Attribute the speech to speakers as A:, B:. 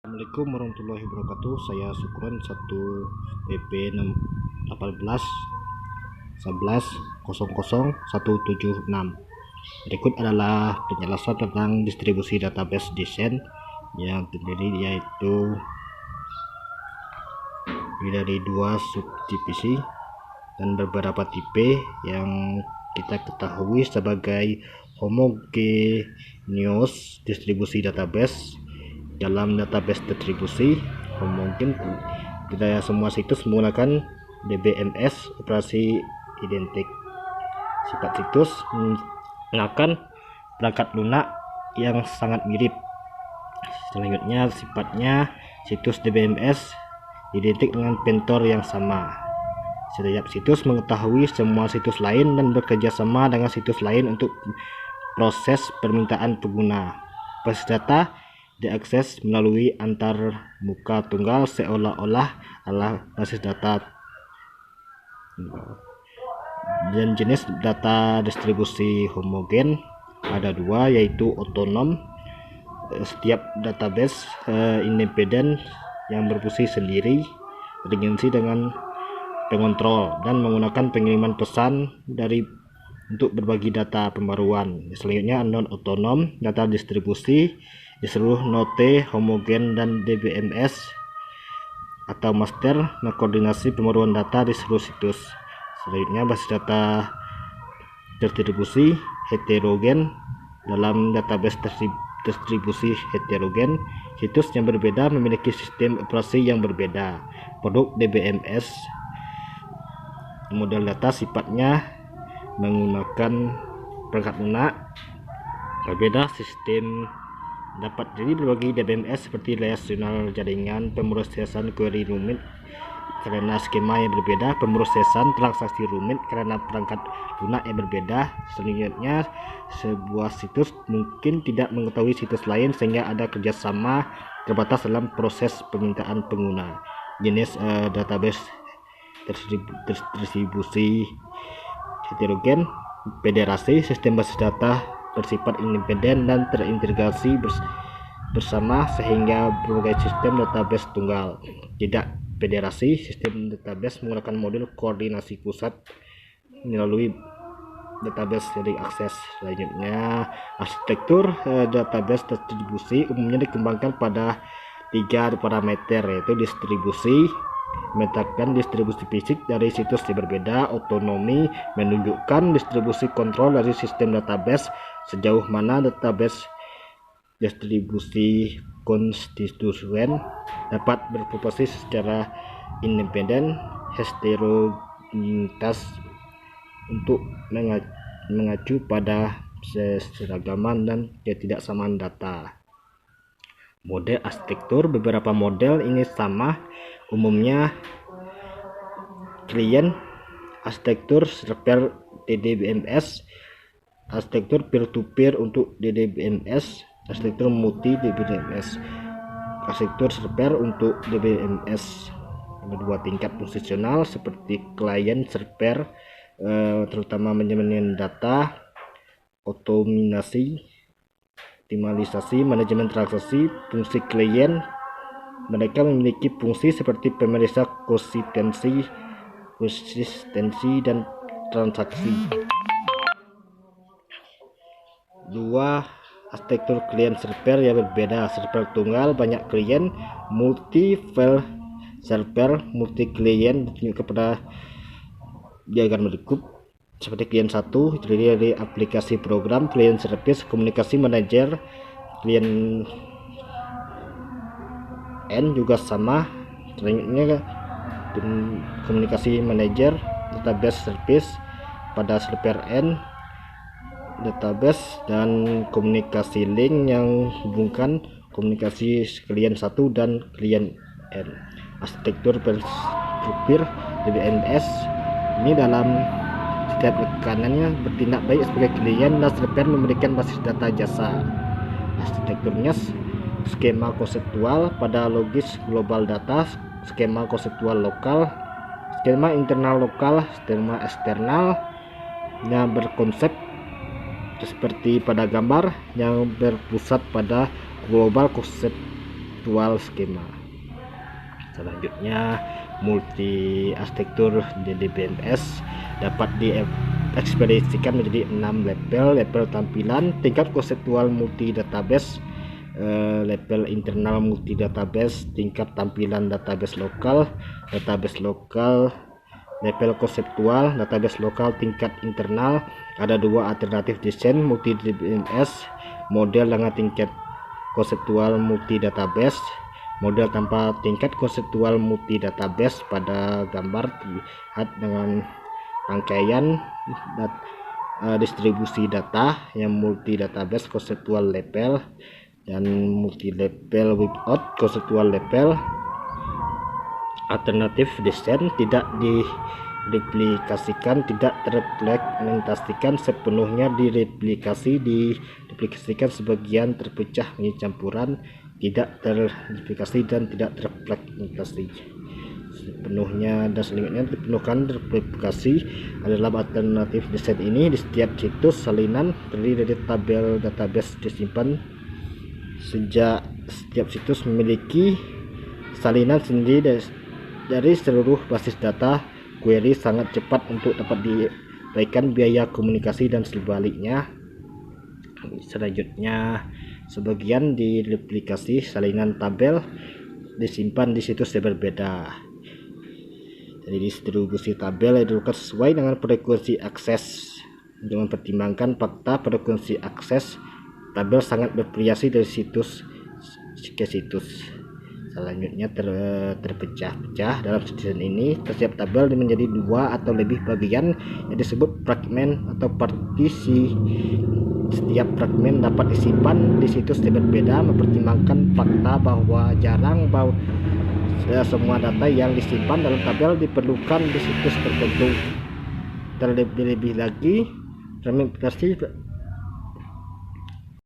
A: Assalamualaikum warahmatullahi wabarakatuh. Saya Sukron 1 PP 18 11 00 176. Berikut adalah penjelasan tentang distribusi database desain yang terdiri yaitu dari dua subdivisi dan beberapa tipe yang kita ketahui sebagai homogeneous distribusi database. Dalam database distribusi homogen, tidak semua situs menggunakan DBMS operasi identik. Sifat situs menggunakan perangkat lunak yang sangat mirip. Selanjutnya, sifatnya situs DBMS identik dengan pentor yang sama. Setiap situs mengetahui semua situs lain dan bekerja sama dengan situs lain untuk proses permintaan pengguna. Basis data diakses melalui antar muka tunggal seolah-olah adalah basis data. Dan jenis data distribusi homogen ada dua, yaitu otonom. Setiap database independen yang berfungsi sendiri, berintegrasi dengan pengontrol dan menggunakan pengiriman pesan untuk berbagi data pembaruan. Selanjutnya non otonom, data distribusi di seluruh node homogen dan DBMS atau master mengkoordinasi pembaruan data di seluruh situs. Selanjutnya, basis data distribusi heterogen. Dalam database distribusi heterogen, situs yang berbeda memiliki sistem operasi yang berbeda. Produk DBMS model data sifatnya menggunakan perangkat lunak berbeda. Sistem dapat jadi berbagi DBMS seperti relasional jaringan, pemrosesan query rumit karena skema yang berbeda, pemrosesan transaksi rumit karena perangkat lunak yang berbeda. Selanjutnya, sebuah situs mungkin tidak mengetahui situs lain sehingga ada kerjasama terbatas dalam proses permintaan pengguna. Jenis database distribusi heterogen, federasi, sistem basis data bersifat independen dan terintegrasi bersama sehingga berbagai sistem database tunggal. Tidak federasi, sistem database menggunakan model koordinasi pusat melalui database dari akses. Selanjutnya, arsitektur database distribusi umumnya dikembangkan pada 3 parameter, yaitu distribusi, memetakan distribusi fisik dari situs yang berbeda, otonomi, menunjukkan distribusi kontrol dari sistem database, sejauh mana database distribusi konstituen dapat berfungsi secara independen, heterogenitas untuk mengacu pada keseragaman dan ketidaksamaan data. Model arsitektur, beberapa model ini sama, umumnya klien, arsitektur server DBMS, arsitektur peer-to-peer untuk DBMS, arsitektur multi DBMS, arsitektur server untuk DBMS. Ada dua tingkat fungsional seperti klien server, terutama manajemen data, optimalisasi, manajemen transaksi. Fungsi klien, mereka memiliki fungsi seperti pemeriksa konsistensi dan transaksi. Dua arsitektur klien server yang berbeda, server tunggal banyak klien, multi file server multi klien ditunjuk kepada diagram berikut. Seperti klien 1 terdiri dari aplikasi program, klien service, komunikasi manager. Klien N juga sama. Selanjutnya, komunikasi manager, database service pada server N, database dan komunikasi link yang hubungkan komunikasi klien 1 dan klien N. Arsitektur peer-to-peer DBMS ini dalam setiap rekanannya bertindak baik sebagai klien dan server memberikan basis data jasa. Arsitekturnya skema konseptual pada logis global data, skema konseptual lokal, skema internal lokal, skema eksternal yang berkonsep seperti pada gambar yang berpusat pada global konsep konseptual skema. Selanjutnya, multi arsitektur DBMS dapat diekspresikan menjadi 6 level tampilan, tingkat konseptual multi database, level internal multi database, tingkat tampilan database lokal, level konseptual, database lokal, tingkat internal. Ada 2 alternatif desain multi DBMS, model dengan tingkat konseptual multi database, model tanpa tingkat konseptual multi database. Pada gambar terlihat dengan rangkaian distribusi data yang multi database konseptual level dan multi level without konseptual level. Alternatif desain tidak direplikasikan, tidak terfragmentasikan sepenuhnya, direplikasikan sebagian, terpecah menjadi campuran, tidak terreplikasi dan tidak terfragmentasi sepenuhnya. Dan selanjutnya dipenuhkan replikasi adalah alternatif desain ini. Di setiap situs salinan terdiri dari tabel database disimpan. Setiap situs memiliki salinan sendiri dari seluruh basis data. Query sangat cepat untuk dapat diabaikan biaya komunikasi dan sebaliknya. Selanjutnya, sebagian direplikasi salinan tabel disimpan di situs yang berbeda. Jadi distribusi tabel dilakukan sesuai dengan frekuensi akses. Untuk mempertimbangkan fakta frekuensi akses, tabel sangat bervariasi dari situs ke situs. Selanjutnya terpecah-pecah. Dalam desain ini, setiap tabel menjadi 2 atau lebih bagian yang disebut fragmen atau partisi. Setiap fragmen dapat disimpan di situs yang berbeda. Mempertimbangkan fakta bahwa jarang semua data yang disimpan dalam tabel diperlukan di situs tertentu. Terlebih lagi, fragmentasi